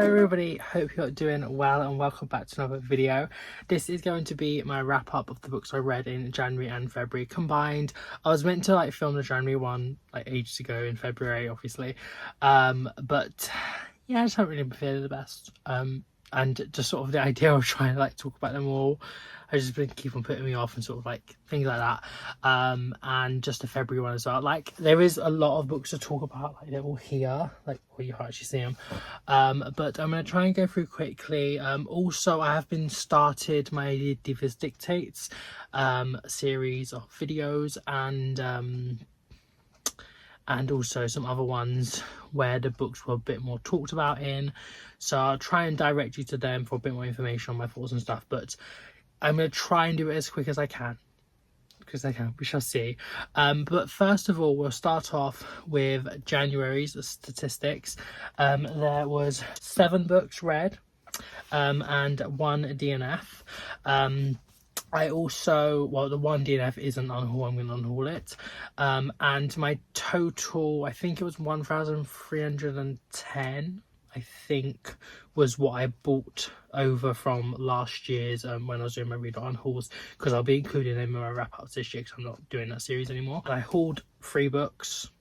everybody, hope you're doing well and welcome back to another video. This is going to be my wrap up of the books I read in January and February combined. I was meant to film the January one ages ago in February obviously, but yeah, I just haven't really been feeling the best, and just sort of the idea of trying to talk about them all has just been keep on putting me off, and sort of things like that, and just the February one as well. There is a lot of books to talk about, they're all here, where you can't actually see them, but I'm going to try and go through quickly. Also, I have been started my Divas Dictates series of videos, and also some other ones where the books were a bit more talked about in, so I'll try and direct you to them for a bit more information on my thoughts and stuff, but I'm going to try and do it as quick as I can, we shall see. But first of all, we'll start off with January's statistics. There was 7 books read, and 1 DNF. I also, the one DNF isn't unhaul, I'm going to unhaul it, and my total, I think it was 1,310, I think, was what I bought over from last year's when I was doing my read on hauls, because I'll be including them in my wrap ups this year because I'm not doing that series anymore. I hauled 3 books,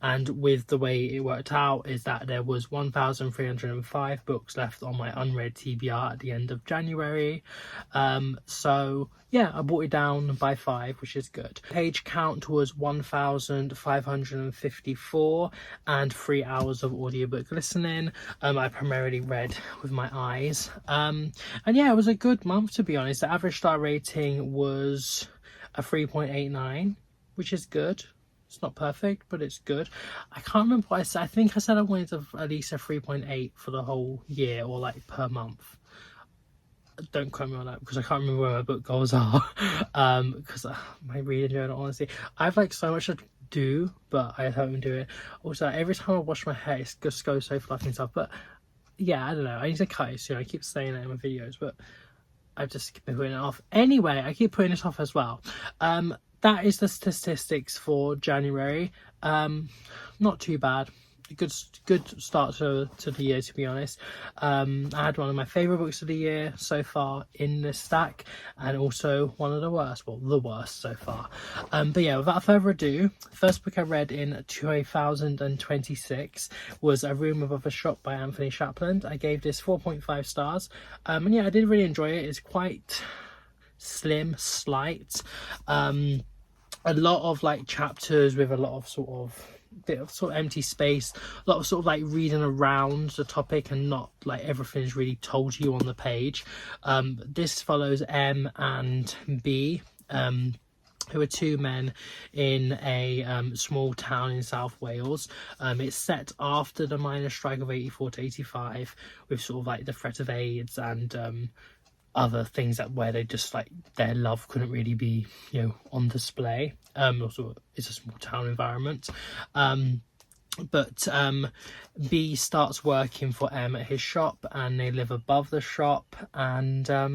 and with the way it worked out is that there was 1,305 books left on my unread TBR at the end of January. So yeah, I brought it down by 5, which is good. Page count was 1,554 and 3 hours of audiobook listening. I primarily read with my eyes. And yeah, it was a good month, to be honest. The average star rating was a 3.89, which is good. It's not perfect, but it's good. I can't remember what I said. I think I said I wanted at least a 3.8 for the whole year, or per month. Don't quote me on that because I can't remember where my book goals are. Because my reading journal, honestly, I have so much to do, but I haven't been doing it. Also, every time I wash my hair, it just goes so fluffy and stuff. But yeah, I don't know. I need to cut it soon. I keep saying that in my videos, but I've just been putting it off. Anyway, I keep putting it off as well. That is the statistics for January. Not too bad. Good start to the year, to be honest. I had one of my favourite books of the year so far in this stack, and also one of the worst, the worst so far. But yeah, without further ado, first book I read in 2026 was A Room Above a Shop by Anthony Shapland. I gave this 4.5 stars, and yeah, I did really enjoy it. It's quite slim, slight, a lot of chapters with a lot of sort of empty space, a lot of reading around the topic, and not everything's really told you on the page. This follows M and B, who are 2 men in a small town in South Wales. It's set after the miners' strike of 84 to 85, with sort of the threat of AIDS and other things where they just their love couldn't really be on display. Also, it's a small town environment, but B starts working for M at his shop, and they live above the shop, and a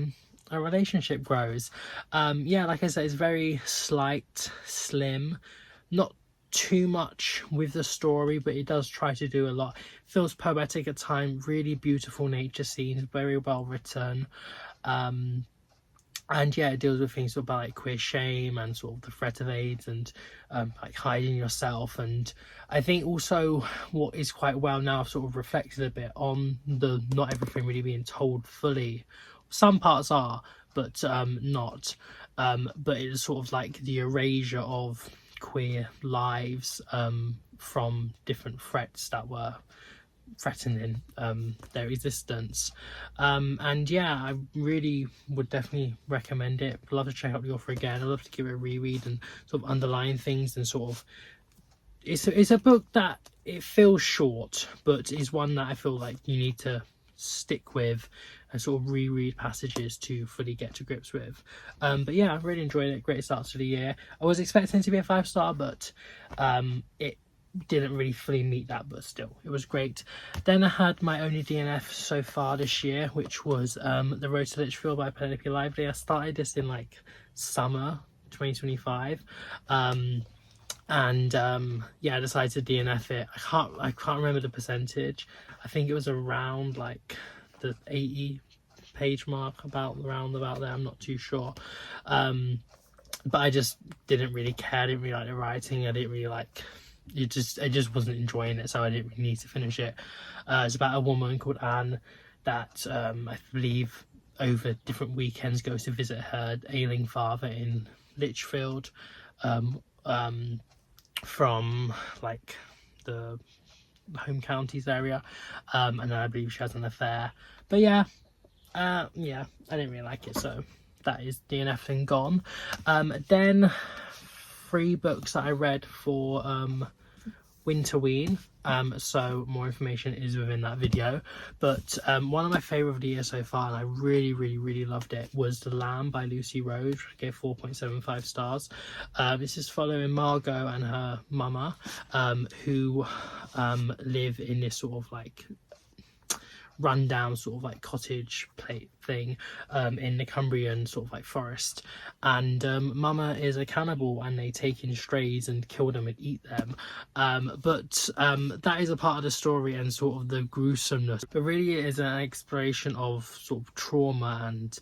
relationship grows. Yeah, like I said, it's very slight, slim, not too much with the story, but it does try to do a lot. Feels poetic at times, really beautiful nature scenes, very well written. And yeah, it deals with things about queer shame and sort of the threat of AIDS, and hiding yourself. And I think also what is quite well now sort of reflected a bit on the not everything really being told fully. Some parts are, but not. But it's sort of the erasure of queer lives from different threats that were threatening their existence. And yeah, I really would definitely recommend it. I'd love to check out the author again. I'd love to give it a reread and sort of underline things, and sort of it's a book that it feels short, but is one that I feel you need to stick with and sort of reread passages to fully get to grips with. But yeah, I really enjoyed it. Great start to the year. I was expecting it to be a 5-star, but it didn't really fully meet that, but still, it was great. Then I had my only DNF so far this year, which was The Road to Litchfield by Penelope Lively. I started this in summer 2025. and yeah, I decided to DNF it. I can't remember the percentage. I think it was around like the 80 page mark, about there. I'm not too sure. But I just didn't really care. I didn't really like the writing. I didn't really like it. I just wasn't enjoying it, so I didn't really need to finish it. It's about a woman called Anne that I believe over different weekends goes to visit her ailing father in Lichfield, from like the home counties area, and then I believe she has an affair. But yeah, yeah, I didn't really like it, so that is DNF and gone. Then 3 books that I read for Winterween, so more information is within that video, but one of my favourite of the year so far, and I really loved it, was The Lamb by Lucy Rose. I gave 4.75 stars. This is following Margot and her mama, who live in this sort of like rundown sort of like cottage plate thing in the Cumbrian sort of like forest, and mama is a cannibal and they take in strays and kill them and eat them, but that is a part of the story and sort of the gruesomeness, but really it is an exploration of sort of trauma and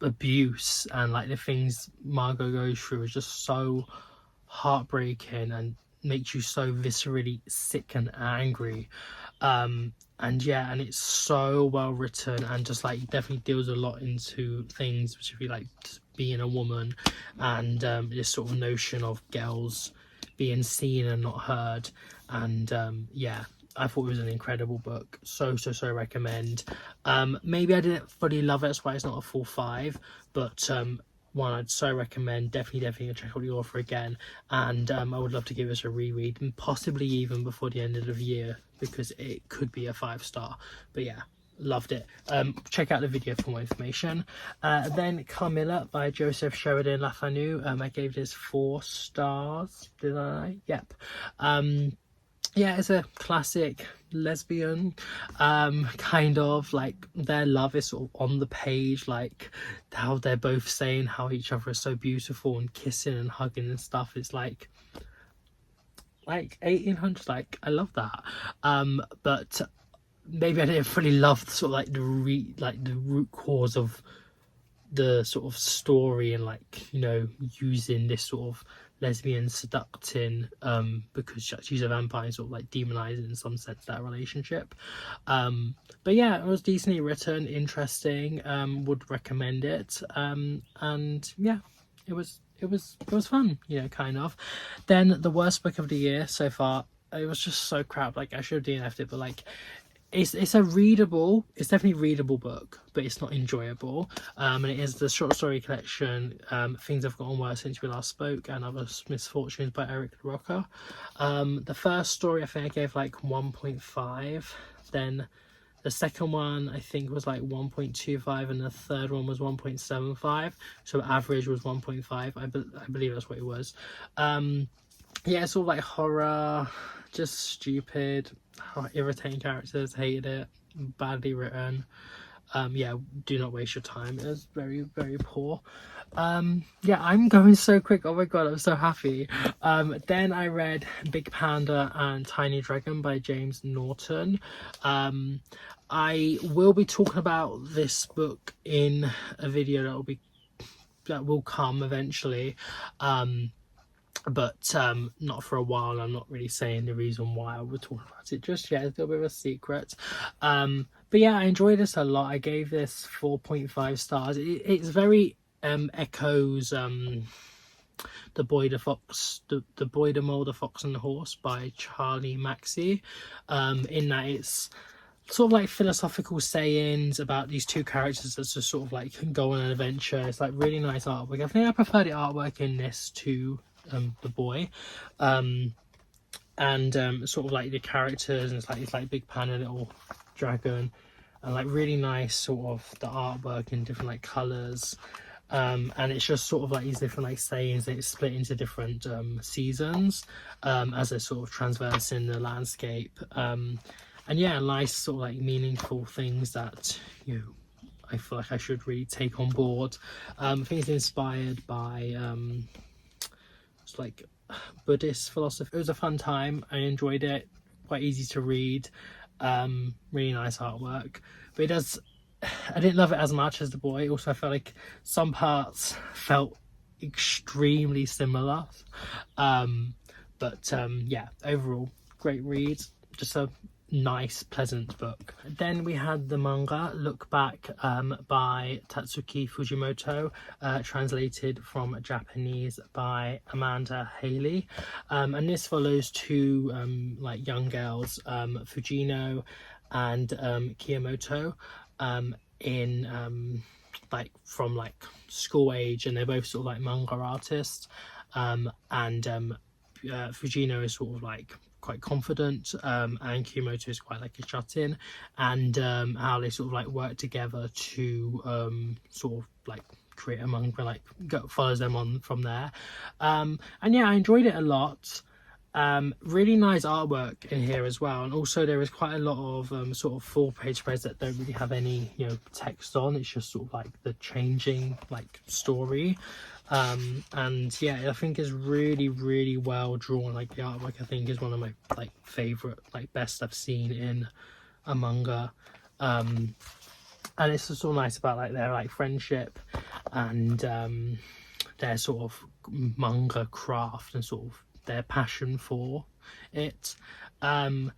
abuse, and like the things Margot goes through is just so heartbreaking and makes you so viscerally sick and angry. And yeah, and it's so well written, and just like definitely deals a lot into things which would be like just being a woman, and this sort of notion of girls being seen and not heard. And yeah, I thought it was an incredible book. So recommend. Maybe I didn't fully love it, that's why it's not a full 5, but one I'd so recommend. Definitely check out the author again, and I would love to give this a reread, and possibly even before the end of the year, because it could be a 5-star. But yeah, loved it. Check out the video for more information. Then Carmilla by Joseph Sheridan Lafanu. I gave this 4 stars, did I? Yep. Yeah, it's a classic lesbian, kind of like their love is sort of on the page, like how they're both saying how each other is so beautiful and kissing and hugging and stuff. It's like 1800s, like I love that. But maybe I didn't really love sort of like the root cause of the sort of story, and like, you know, using this sort of lesbian seducting because she's a vampire, sort of like demonizing in some sense that relationship. But yeah, it was decently written, interesting, would recommend it. And yeah, it was fun, you know, kind of. Then the worst book of the year so far, it was just so crap. Like I should have DNF'd it, but like it's definitely a readable book, but it's not enjoyable. And it is the short story collection Things Have Gotten Worse Since We Last Spoke and Other Misfortunes by Eric Rocker. The first story I think I gave like 1.5, then the second one I think was like 1.25, and the third one was 1.75, so average was 1.5. I believe that's what it was. Yeah, it's all like horror, just stupid, irritating characters, hated it, badly written. Yeah, do not waste your time. It was very poor. Yeah, I'm going so quick. Oh my god, I'm so happy. Then I read Big Panda and Tiny Dragon by James Norton. I will be talking about this book in a video that will come eventually. But not for a while. I'm not really saying the reason why I would talk about it just yet. It's a little bit of a secret. But yeah, I enjoyed this a lot. I gave this 4.5 stars. It's very echoes The Boy, the Fox, the Boy, the Mole, the Fox and the Horse by Charlie Maxey, in that it's sort of like philosophical sayings about these 2 characters that just sort of like go on an adventure. It's like really nice artwork. I think I prefer the artwork in this to The Boy, and sort of like the characters, and it's like Big Panda, little dragon, and like really nice sort of the artwork in different like colors, and it's just sort of like these different like sayings that it's split into different seasons, as they're sort of traversing the landscape, and yeah, nice sort of like meaningful things that, you know, I feel like I should really take on board. I think it's inspired by it's like Buddhist philosophy. It was a fun time. I enjoyed it. Quite easy to read. Really nice artwork. But it does. I didn't love it as much as the boy. Also, I felt like some parts felt extremely similar. Yeah, overall, great read. Just a nice, pleasant book. Then we had the manga Look Back by Tatsuki Fujimoto, translated from Japanese by Amanda Haley. And this follows two like young girls, Fujino and Kiyomoto, in like from like school age, and they're both sort of like manga artists. Fujino is sort of like quite confident, and Kyomoto is quite like a shut-in, and how they sort of like work together to sort of like create a manga, like follows them on from there. And yeah, I enjoyed it a lot. Really nice artwork in here as well, and also there is quite a lot of sort of full page spreads that don't really have any, you know, text on. It's just sort of like the changing like story. And yeah, I think it's really well drawn. Like the artwork, I think, is one of my like favorite, like best I've seen in a manga. And it's just so nice about like their like friendship and their sort of manga craft and sort of their passion for it. It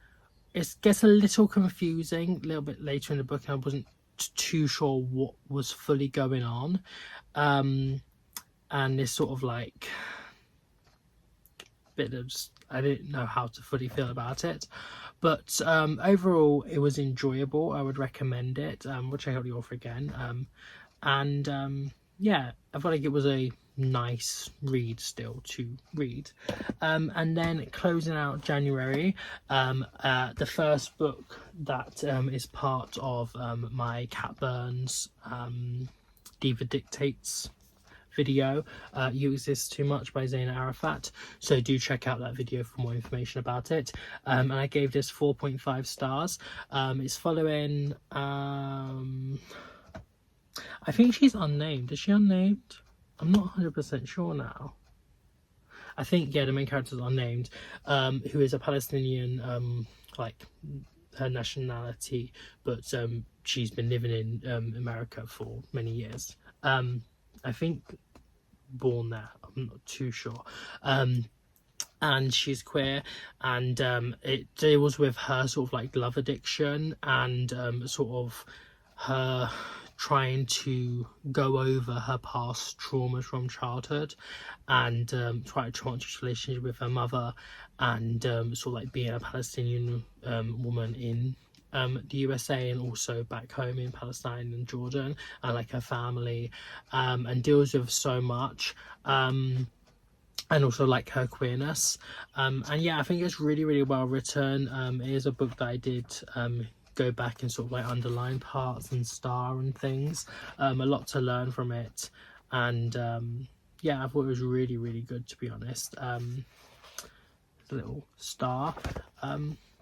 gets a little confusing a little bit later in the book, and I wasn't too sure what was fully going on. And it's sort of like bit of just, I didn't know how to fully feel about it, but overall it was enjoyable. I would recommend it. We'll check out the author again. Yeah, I felt like it was a nice read still to read. And then closing out January, the first book that is part of my Cat Burns Diva Dictates video, You Exist Too Much by Zaina Arafat, so do check out that video for more information about it. And I gave this 4.5 stars. It's following I think she's unnamed. Is she unnamed? I'm not 100% sure now. I think, yeah, the main character is unnamed, who is a Palestinian, like her nationality, but she's been living in America for many years. I think born there, I'm not too sure. And she's queer, and it deals with her sort of like love addiction and sort of her trying to go over her past traumas from childhood, and try to traumatic relationship with her mother, and sort of like being a Palestinian woman in the USA, and also back home in Palestine and Jordan, and like her family, and deals with so much, and also like her queerness, and yeah, I think it's really well written. It is a book that I did go back and sort of like underline parts and star and things. A lot to learn from it, and yeah, I thought it was really good, to be honest. A little star.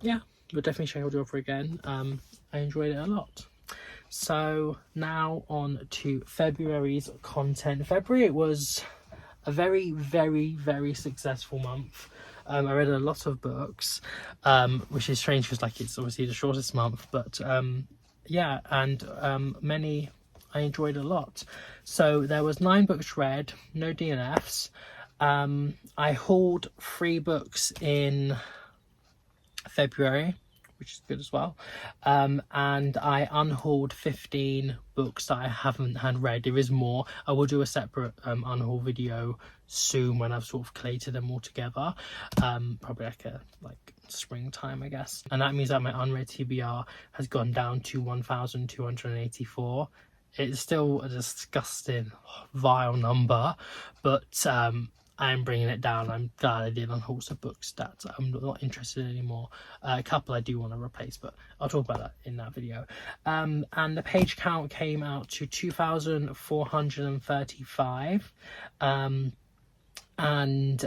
Yeah, we'll definitely check out the author again. I enjoyed it a lot. So now on to February's content. February was a very successful month. I read a lot of books, which is strange because like it's obviously the shortest month, but yeah, and many I enjoyed a lot. So there was 9 books read, no DNFs. I hauled 3 books in February, which is good as well, and I unhauled 15 books that I haven't had read. There is more. I will do a separate unhaul video soon when I've sort of collated them all together, probably like springtime, I guess, and that means that my unread TBR has gone down to 1,284. It's still a disgusting, vile number, but I'm bringing it down. I'm glad I did unhaul some books that I'm not interested in anymore. A couple I do want to replace, but I'll talk about that in that video. And the page count came out to 2,435. And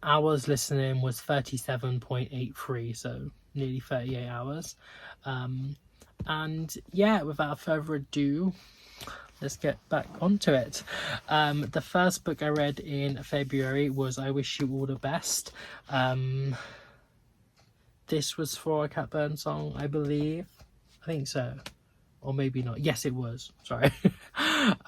hours listening was 37.83, so nearly 38 hours. And yeah, without further ado, let's get back onto it. The first book I read in February was I Wish You All the Best. This was for a Cat Burns song, I believe. I think so. Or maybe not. Yes, it was. Sorry.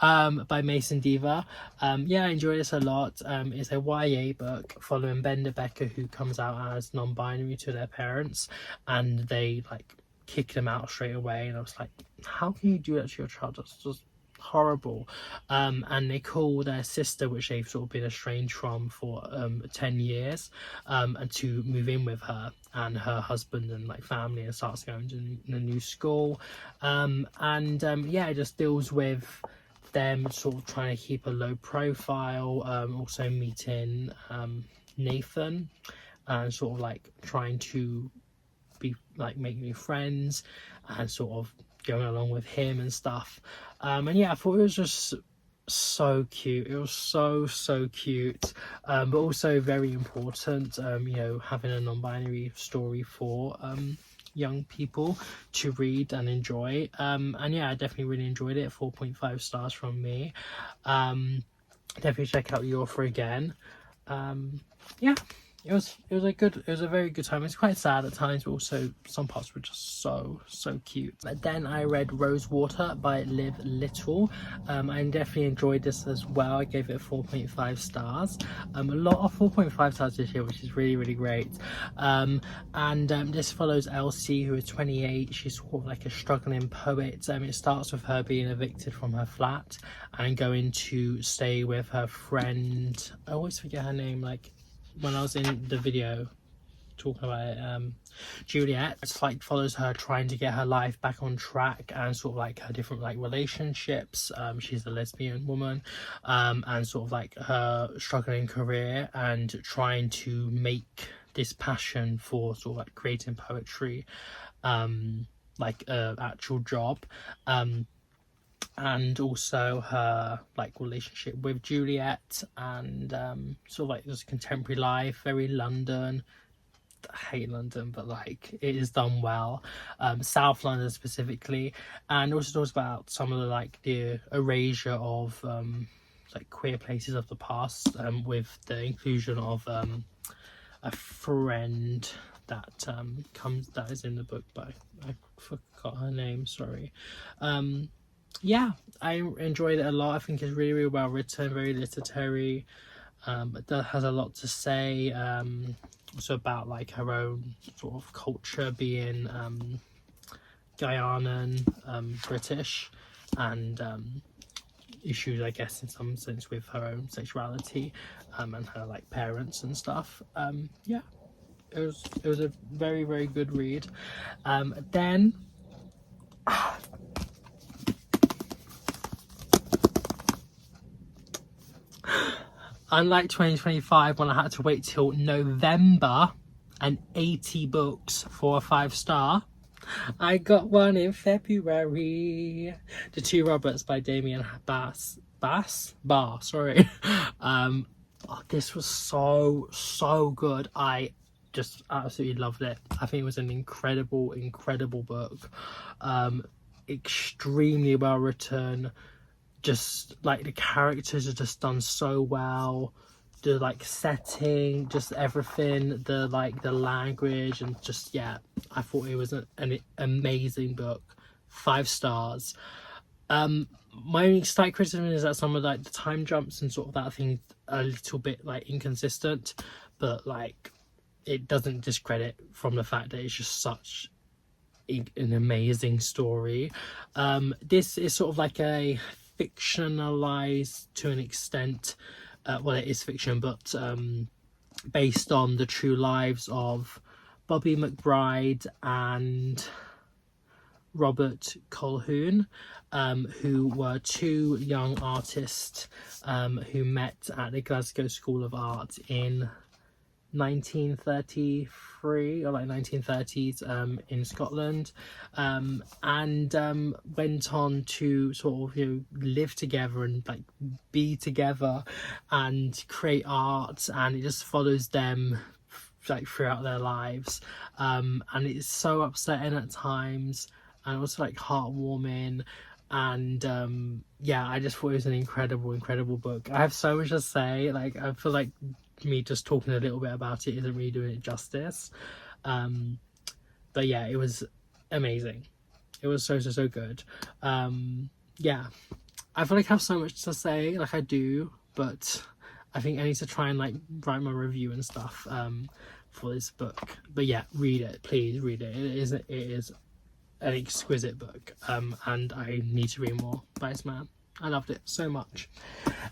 By Mason Diva. Yeah, I enjoyed this a lot. It's a YA book following Bender Becker, who comes out as non-binary to their parents, and they like kick them out straight away. And I was like, how can you do that to your child? That's just horrible. And they call their sister, which they've sort of been estranged from for 10 years, and to move in with her and her husband and like family, and starts going to a new school. Yeah, it just deals with them sort of trying to keep a low profile, also meeting Nathan, and sort of like trying to be like make new friends and sort of going along with him and stuff. And yeah, I thought it was just so cute. It was so cute, but also very important, you know, having a non-binary story for young people to read and enjoy. And yeah, I definitely really enjoyed it. 4.5 stars from me. Definitely check out the author again. Yeah, it was a very good time. It's quite sad at times, but also some parts were just so cute. But then I read Rosewater by Liv Little. I definitely enjoyed this as well. I gave it 4.5 stars. A lot of 4.5 stars this year, which is really great. This follows Elsie, who is 28. She's sort of like a struggling poet. It starts with her being evicted from her flat and going to stay with her friend. I always forget her name, like when I was in the video talking about it, Juliet. It's like follows her trying to get her life back on track and sort of like her different like relationships. She's a lesbian woman, and sort of like her struggling career and trying to make this passion for sort of like creating poetry like a actual job. And also her like relationship with Juliet, and sort of like this contemporary life, very London. I hate London, but like it is done well. South London specifically, and also talks about some of the like the erasure of like queer places of the past, with the inclusion of a friend that that is in the book, but I forgot her name, sorry. Yeah, I enjoyed it a lot. I think it's really well written, very literary. It has a lot to say, also about like her own sort of culture, being Guyanan, British, and issues, I guess, in some sense with her own sexuality, and her like parents and stuff. Yeah, it was a very good read. Then unlike 2025, when I had to wait till November and 80 books for a 5-star, I got one in February. The Two Roberts by Damien Barr, sorry. This was so good. I just absolutely loved it. I think it was an incredible book. Extremely well written. Just like the characters are just done so well, the like setting, just everything, the like the language, and just yeah, I thought it was an amazing book. 5 stars. My only slight criticism is that some of like the time jumps and sort of that thing a little bit like inconsistent, but like it doesn't discredit from the fact that it's just such an amazing story. This is sort of like a fictionalized to an extent, well, it is fiction, but based on the true lives of Bobby McBride and Robert Colquhoun, who were 2 young artists who met at the Glasgow School of Art in 1933 or like 1930s in Scotland, and went on to sort of, you know, live together and like be together and create art, and it just follows them like throughout their lives, and it's so upsetting at times and also like heartwarming. and yeah, I just thought it was an incredible book. I have so much to say. Like, I feel like me just talking a little bit about it isn't really doing it justice. But yeah, it was amazing. It was so good. Yeah, I feel like I have so much to say, like I do, but I think I need to try and like write my review and stuff for this book. But yeah, read it, please read it. It is an exquisite book, and I need to read more by this man. I loved it so much.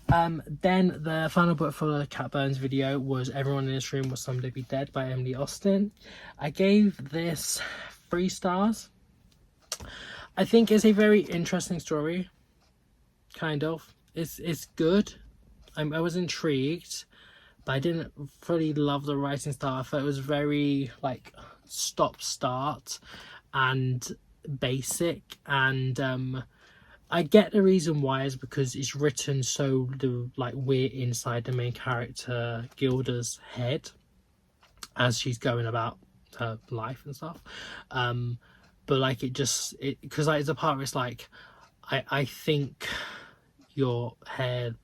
Then the final book for the Cat Burns video was Everyone in This Room Will Someday Be Dead by Emily Austen. I gave this 3 stars. I think it's a very interesting story, kind of. It's good. I was intrigued, but I didn't fully love the writing style. I thought it was very like stop-start and basic, and I get the reason why is because it's written so like we're inside the main character Gilda's head as she's going about her life and stuff, but like it because like the part where it's like I think your hair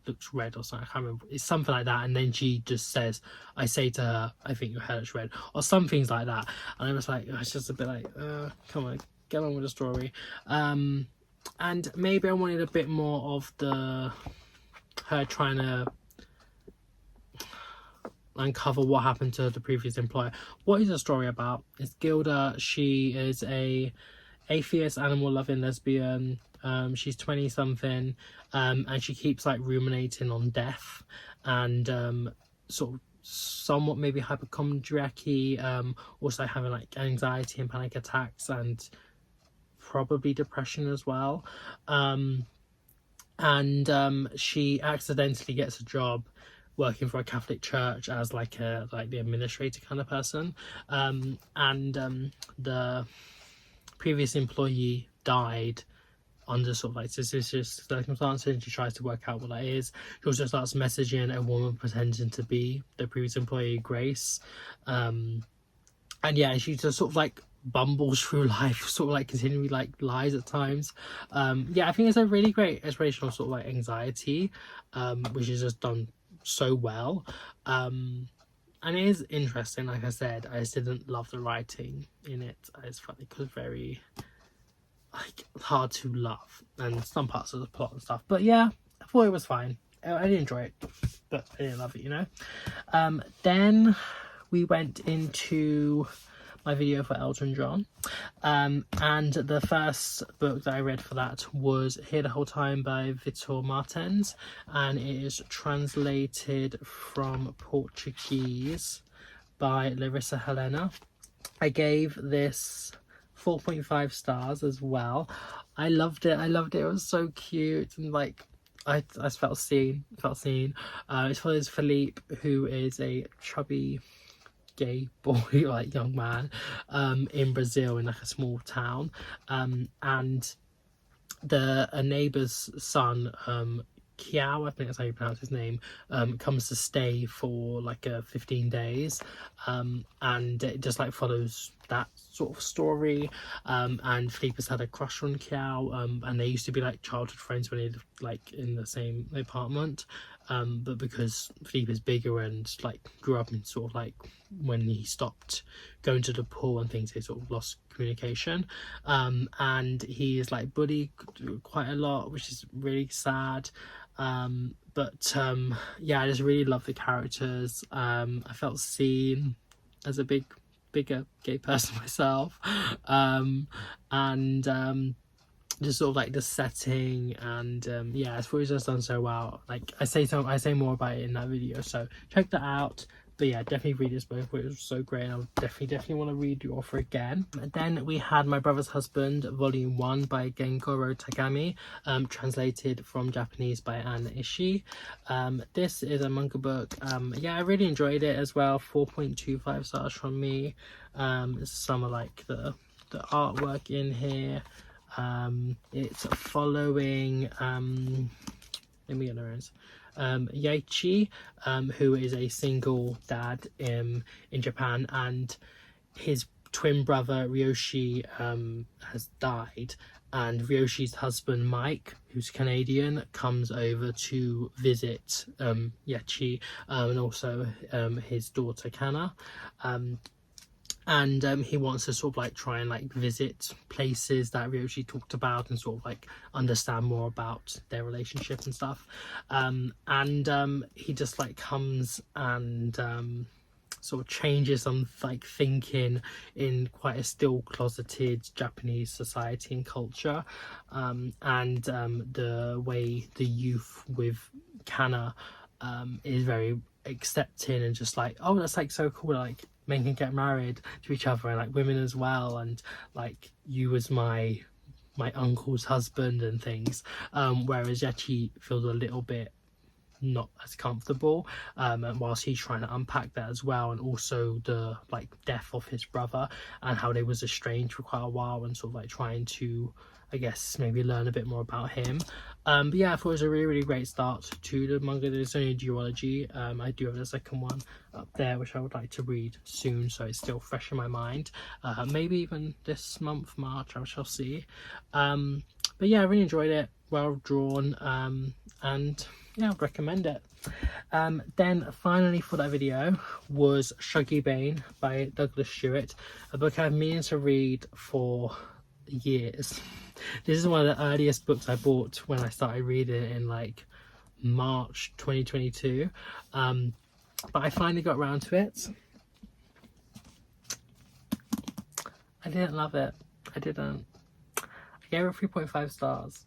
looks red or something, I can't remember, it's something like that, and then she just says, I say to her, I think your hair looks red, or some things like that, and I was like, oh, it's just a bit like, come on, get on with the story. And maybe I wanted a bit more of her trying to uncover what happened to the previous employer. What is the story about? It's Gilda. She is a atheist, animal loving lesbian. She's 20 something, and she keeps like ruminating on death, and sort of somewhat maybe hypochondriac-y, also having like anxiety and panic attacks, and probably depression as well. And she accidentally gets a job working for a Catholic church as like the administrator kind of person, and the previous employee died under sort of like suspicious circumstances, and she tries to work out what that is. She also starts messaging a woman pretending to be the previous employee, Grace, and yeah, she just sort of like bumbles through life, sort of like continually like lies at times. Yeah, I think it's a really great inspirational sort of like anxiety, which is just done so well, and it is interesting. Like I said, I just didn't love the writing in it. I just felt it was very like hard to love, and some parts of the plot and stuff, but yeah, I thought it was fine. I did enjoy it, but I didn't love it, you know. Then we went into my video for Elton John, and the first book that I read for that was Here the Whole Time by Vitor Martins, and it is translated from Portuguese by Larissa Helena. I gave this 4.5 stars as well. I loved it. It was so cute, and like I felt seen. It's for this Felipe, who is a chubby gay boy, like young man, in Brazil, in like a small town, and a neighbour's son, Kiao, I think that's how you pronounce his name, comes to stay for like 15 days, and it just like follows that sort of story, and Felipe has had a crush on Kiao, and they used to be like childhood friends when they lived like in the same apartment, but because Felipe is bigger and like grew up in sort of like when he stopped going to the pool and things, they sort of lost communication, and he is like bullied quite a lot, which is really sad. But yeah, I just really love the characters. I felt seen as a bigger gay person myself, and just sort of like the setting, and yeah, I thought it was just done so well. Like I say more about it in that video, so check that out. But yeah, definitely read this book. It was so great, and I would definitely want to read the author again. And then we had My Brother's Husband, Volume 1 by Gengoro Tagami, translated from Japanese by Anne Ishii. This is a manga book. Yeah, I really enjoyed it as well. 4.25 stars from me. Some of like the artwork in here. It's following let me get the names. Yaichi, who is a single dad in Japan, and his twin brother Ryoshi has died, and Ryoshi's husband Mike, who's Canadian, comes over to visit Yechi, and also his daughter Kana, and he wants to sort of like try and like visit places that Ryoshi talked about and sort of like understand more about their relationship and stuff, and he just like comes and sort of changes some like thinking in quite a still closeted Japanese society and culture, and the way the youth with Kana is very accepting and just like, oh, that's like so cool, like men can get married to each other, and like women as well, and like you was my uncle's husband and things, whereas Yechi feels a little bit not as comfortable, and whilst he's trying to unpack that as well, and also the like death of his brother and how they was estranged for quite a while, and sort of like trying to, I guess, maybe learn a bit more about him. But yeah, I thought it was a really great start to the manga. There's only a duology. I do have the second one up there, which I would like to read soon, so it's still fresh in my mind. Maybe even this month, March, I shall see. But yeah, I really enjoyed it. Well drawn, and yeah, I'd recommend it. Then finally for that video was Shuggy Bane by Douglas Stewart, a book I've been meaning to read for years. This is one of the earliest books I bought when I started reading it in like March 2022, but I finally got around to it. I didn't love it. I didn't. I gave it 3.5 stars.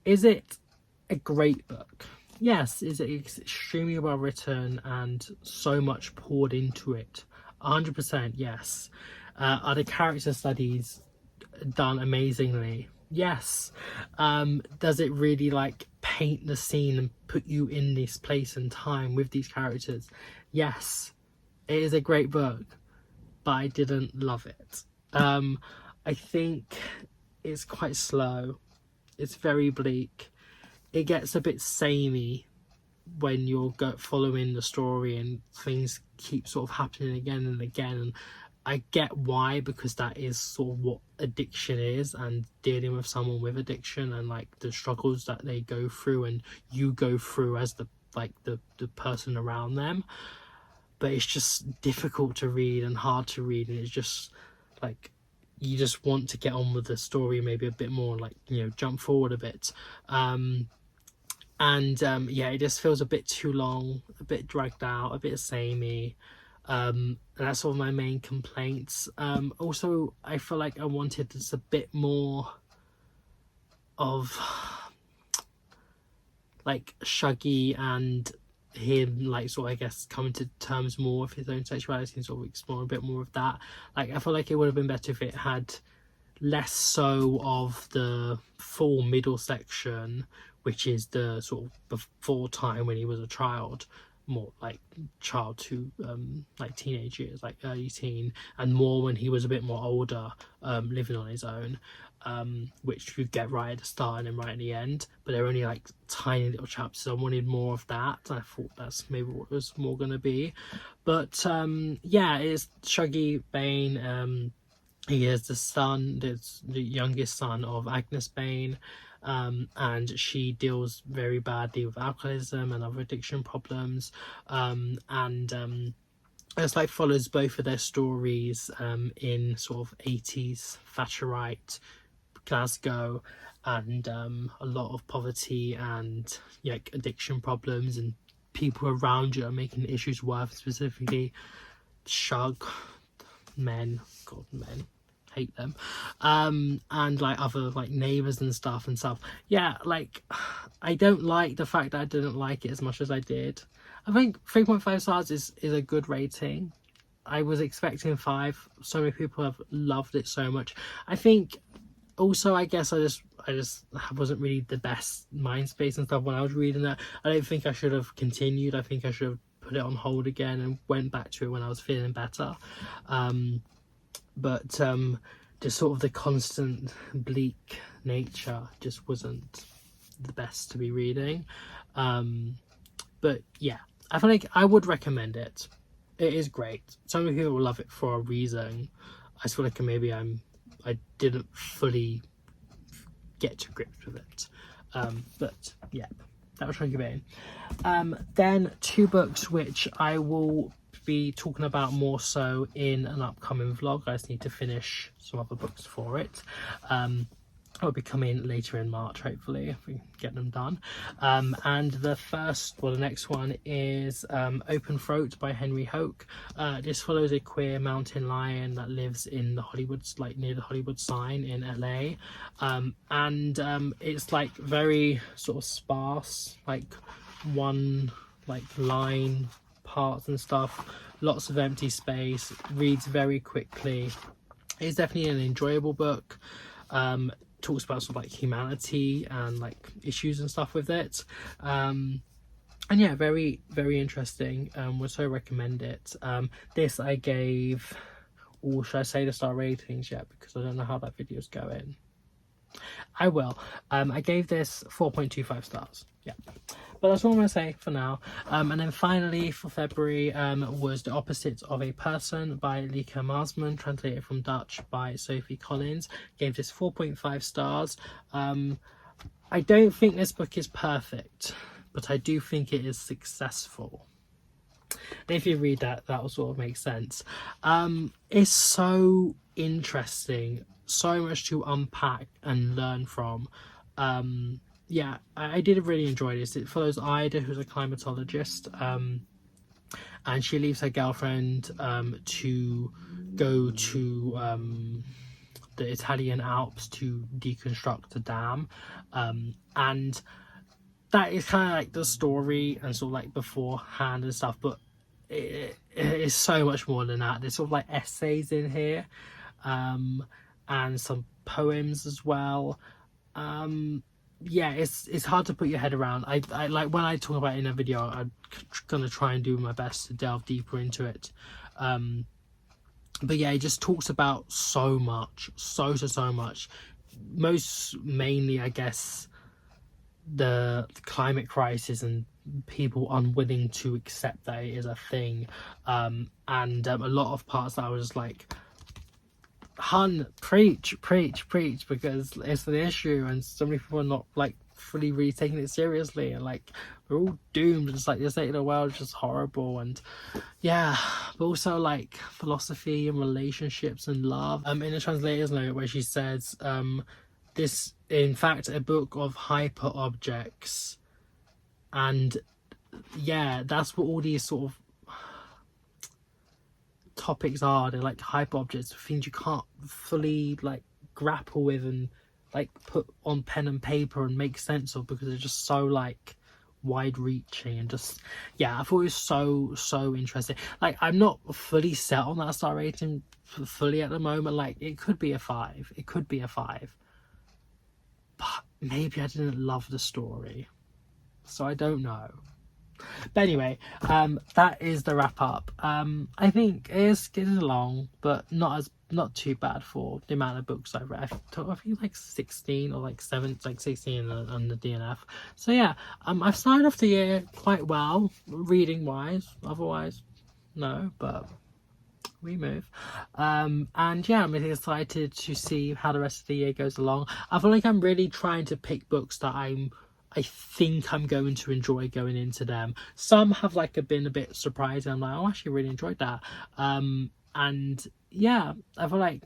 Is it a great book? Yes. Is it extremely well written and so much poured into it? 100% yes. Are the character studies done amazingly? Yes. Does it really like paint the scene and put you in this place and time with these characters? Yes. It is a great book, but I didn't love it. I think it's quite slow. It's very bleak. It gets a bit samey when you're following the story and things keep sort of happening again and again, and I get why, because that is sort of what addiction is, and dealing with someone with addiction and like the struggles that they go through and you go through as the person around them. But it's just difficult to read and hard to read, and it's just like you just want to get on with the story maybe a bit more, like, you know, jump forward a bit. Yeah, it just feels a bit too long, a bit dragged out, a bit samey. And that's sort of my main complaints. Also, I feel like I wanted just a bit more of like Shuggy and him, like, sort of, I guess, coming to terms more with his own sexuality and sort of explore a bit more of that. Like, I feel like it would have been better if it had less so of the full middle section, which is the sort of before time when he was a child, more like child to like teenage years, like early teen, and more when he was a bit more older, living on his own, which you get right at the start and then right at the end, but they're only like tiny little chapters. So I wanted more of that. I thought that's maybe what it was more gonna be. But yeah, it's Shuggy Bane. He is the youngest son of Agnes Bane, and she deals very badly with alcoholism and other addiction problems, it's like follows both of their stories in sort of 80s Thatcherite Glasgow, and a lot of poverty and like addiction problems, and people around you are making issues worse, specifically Shug men, hate them, and like other like neighbors and stuff. Yeah, like I don't like the fact that I didn't like it as much as I did. I think 3.5 stars is a good rating. I was expecting 5. So many people have loved it so much. I think also, I guess I just wasn't really the best mind space and stuff when I was reading that. I don't think I should have continued. I think I should have put it on hold again and went back to it when I was feeling better. But just sort of the constant bleak nature just wasn't the best to be reading. But yeah, I feel like I would recommend it. It is great. So many people will love it for a reason. I just feel like maybe I didn't fully get to grips with it. But yeah, that was trying to give it in. Then 2 books which I will be talking about more so in an upcoming vlog. I just need to finish some other books for it. I'll be coming later in March, hopefully, if we get them done. And the next one is Open Throat by Henry Hoke. This follows a queer mountain lion that lives in the Hollywoods, like near the Hollywood sign in LA. It's like very sort of sparse, like one like line parts and stuff, lots of empty space, reads very quickly. It's definitely an enjoyable book. Talks about sort of like humanity and like issues and stuff with it, and yeah, very interesting. Would so recommend it. This I gave, or should I say the star ratings yet, because I don't know how that video is going. I will. I gave this 4.25 stars. Yeah, but that's what I'm going to say for now. And then finally for February was The Opposite of a Person by Lieke Marsman, translated from Dutch by Sophie Collins. Gave this 4.5 stars. I don't think this book is perfect, but I do think it is successful. And if you read that, that will sort of make sense. It's so interesting, so much to unpack and learn from. Yeah, I did really enjoy this. It follows Ida, who's a climatologist, and she leaves her girlfriend to go to the Italian Alps to deconstruct the dam, and that is kind of like the story and sort of like beforehand and stuff, but it is so much more than that. There's sort of like essays in here, and some poems as well. Yeah, it's hard to put your head around. I like when I talk about it in a video, I'm gonna try and do my best to delve deeper into it. But yeah, it just talks about so much, so much. Most mainly, I guess, the climate crisis and people unwilling to accept that it is a thing. And a lot of parts that I was like, hun, preach, because it's an issue and so many people are not like fully really taking it seriously, and like we're all doomed. It's like the state of the world is just horrible, and yeah, but also like philosophy and relationships and love. In the translator's note where she says this in fact a book of hyper objects, and yeah, that's what all these sort of topics are. They're like hyper objects, things you can't fully like grapple with and like put on pen and paper and make sense of, because they're just so like wide reaching, and just yeah, I thought it was so interesting. Like I'm not fully set on that star rating fully at the moment. Like it could be a 5, but maybe I didn't love the story, so I don't know. But anyway, that is the wrap up. I think it is getting along, but not too bad for the amount of books I've read. I think like 16 or like 7, like 16 on the DNF. So yeah, I've started off the year quite well, reading wise. Otherwise, no, but we move. And yeah, I'm really excited to see how the rest of the year goes along. I feel like I'm really trying to pick books that I think I'm going to enjoy going into them. Some have like been a bit surprising. I'm like, oh, I actually really enjoyed that. And yeah, I feel like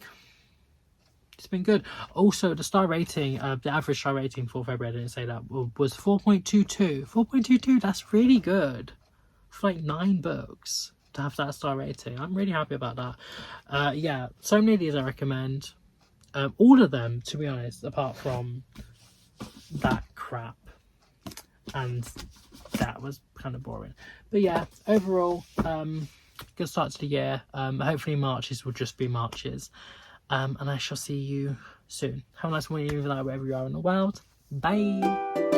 it's been good. Also, the star rating, the average star rating for February, I didn't say that, was 4.22. 4.22, that's really good for like 9 books to have that star rating. I'm really happy about that. Yeah, so many of these I recommend. All of them, to be honest, apart from that crap. And that was kind of boring. But yeah, overall, good start to the year. Hopefully Marches will just be Marches. And I shall see you soon. Have a nice morning, wherever you are in the world. Bye.